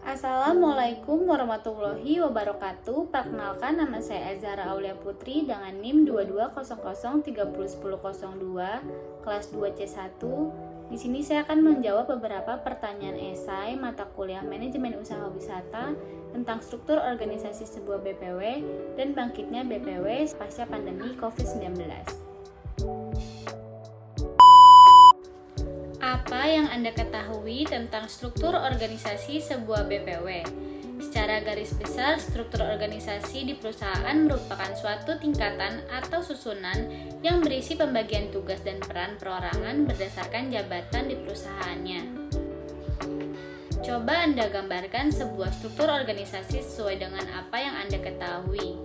Assalamualaikum warahmatullahi wabarakatuh. Perkenalkan, nama saya Azhara Aulia Putri dengan NIM 2200301002 kelas 2C1. Di sini saya akan menjawab beberapa pertanyaan esai mata kuliah Manajemen Usaha Wisata tentang struktur organisasi sebuah BPW dan bangkitnya BPW pasca pandemi COVID-19. Apa yang Anda ketahui tentang struktur organisasi sebuah BPW? Secara garis besar, struktur organisasi di perusahaan merupakan suatu tingkatan atau susunan yang berisi pembagian tugas dan peran perorangan berdasarkan jabatan di perusahaannya. Coba Anda gambarkan sebuah struktur organisasi sesuai dengan apa yang Anda ketahui.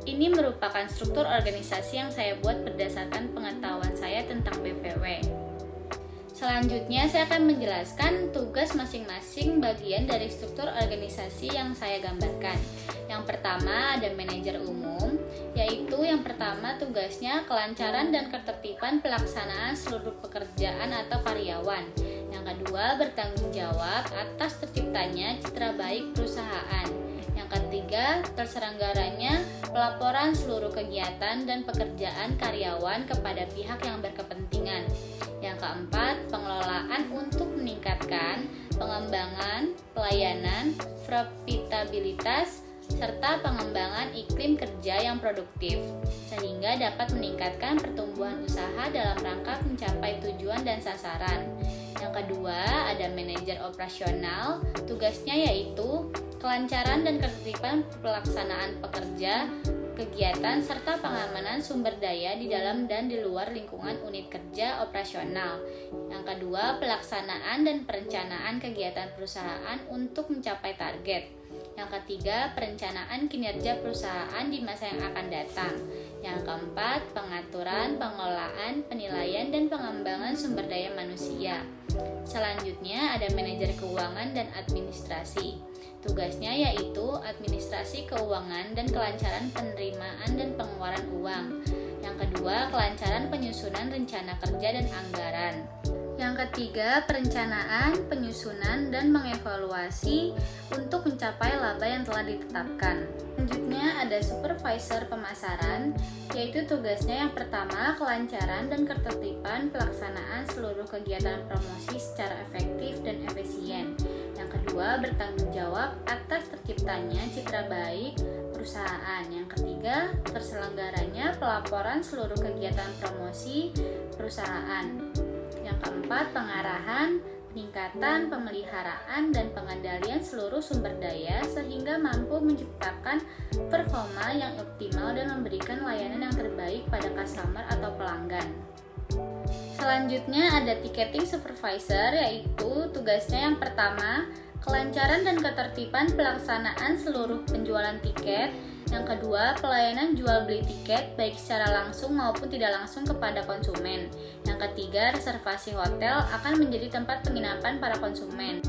Ini merupakan struktur organisasi yang saya buat berdasarkan pengetahuan saya tentang BPW. Selanjutnya, saya akan menjelaskan tugas masing-masing bagian dari struktur organisasi yang saya gambarkan. Yang pertama ada manajer umum, yaitu yang pertama tugasnya kelancaran dan ketertiban pelaksanaan seluruh pekerjaan atau karyawan. Yang kedua, bertanggung jawab atas terciptanya citra baik perusahaan. Yang ketiga, terselenggaranya pelaporan seluruh kegiatan dan pekerjaan karyawan kepada pihak yang berkepentingan. Yang keempat, pengelolaan untuk meningkatkan pengembangan, pelayanan, profitabilitas, serta pengembangan iklim kerja yang produktif, sehingga dapat meningkatkan pertumbuhan usaha dalam rangka mencapai tujuan dan sasaran. Yang kedua, ada manajer operasional, tugasnya yaitu kelancaran dan ketertiban pelaksanaan pekerja, kegiatan, serta pengamanan sumber daya di dalam dan di luar lingkungan unit kerja operasional. Yang kedua, pelaksanaan dan perencanaan kegiatan perusahaan untuk mencapai target. Yang ketiga, perencanaan kinerja perusahaan di masa yang akan datang. Yang keempat, pengaturan, pengelolaan, penilaian, dan pengembangan sumber daya manusia. Selanjutnya ada manajer keuangan dan administrasi. Tugasnya yaitu administrasi keuangan dan kelancaran penerimaan dan pengeluaran uang. Yang kedua, kelancaran penyusunan rencana kerja dan anggaran. Yang ketiga, perencanaan, penyusunan, dan mengevaluasi untuk mencapai laba yang telah ditetapkan. Selanjutnya ada supervisor pemasaran, yaitu tugasnya yang pertama, kelancaran dan ketertiban pelaksanaan seluruh kegiatan promosi secara efektif dan efisien. Yang kedua, bertanggung jawab atas terciptanya citra baik perusahaan. Yang ketiga, terselenggaranya pelaporan seluruh kegiatan promosi perusahaan. Yang keempat, pengarahan, peningkatan, pemeliharaan, dan pengendalian seluruh sumber daya sehingga mampu menciptakan performa yang optimal dan memberikan layanan yang terbaik pada customer atau pelanggan. Selanjutnya ada ticketing supervisor, yaitu tugasnya yang pertama, kelancaran dan ketertiban pelaksanaan seluruh penjualan tiket. Yang kedua, pelayanan jual beli tiket baik secara langsung maupun tidak langsung kepada konsumen. Yang ketiga, reservasi hotel akan menjadi tempat penginapan para konsumen.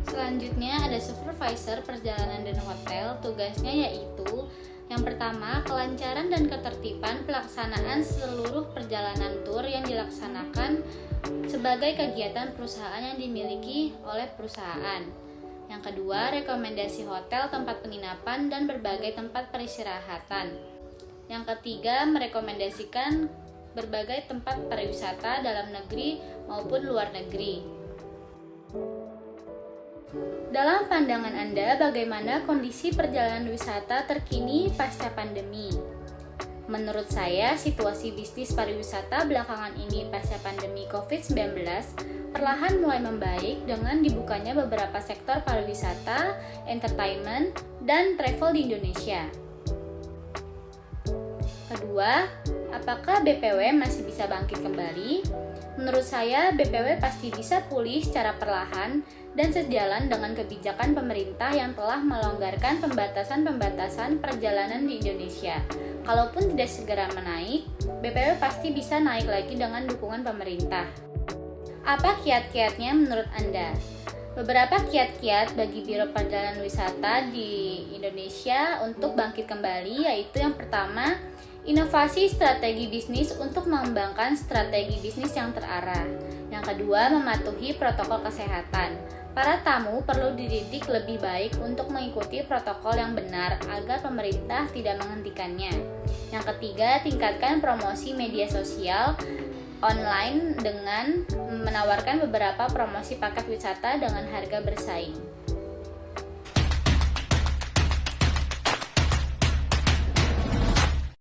Selanjutnya ada supervisor perjalanan dan hotel, tugasnya yaitu yang pertama, kelancaran dan ketertiban pelaksanaan seluruh perjalanan tur yang dilaksanakan sebagai kegiatan perusahaan yang dimiliki oleh perusahaan. Yang kedua, rekomendasi hotel, tempat penginapan, dan berbagai tempat peristirahatan. Yang ketiga, merekomendasikan berbagai tempat pariwisata dalam negeri maupun luar negeri. Dalam pandangan Anda, bagaimana kondisi perjalanan wisata terkini pasca pandemi? Menurut saya, situasi bisnis pariwisata belakangan ini pasca pandemi COVID-19 perlahan mulai membaik dengan dibukanya beberapa sektor pariwisata, entertainment, dan travel di Indonesia. Kedua, apakah BPW masih bisa bangkit kembali? Menurut saya, BPW pasti bisa pulih secara perlahan dan sejalan dengan kebijakan pemerintah yang telah melonggarkan pembatasan-pembatasan perjalanan di Indonesia. Kalaupun tidak segera menaik, BPW pasti bisa naik lagi dengan dukungan pemerintah. Apa kiat-kiatnya menurut Anda? Beberapa kiat-kiat bagi Biro Perjalanan Wisata di Indonesia untuk bangkit kembali yaitu yang pertama, inovasi strategi bisnis untuk mengembangkan strategi bisnis yang terarah. Yang kedua, mematuhi protokol kesehatan. Para tamu perlu dididik lebih baik untuk mengikuti protokol yang benar agar pemerintah tidak menghentikannya. Yang ketiga, tingkatkan promosi media sosial online dengan menawarkan beberapa promosi paket wisata dengan harga bersaing.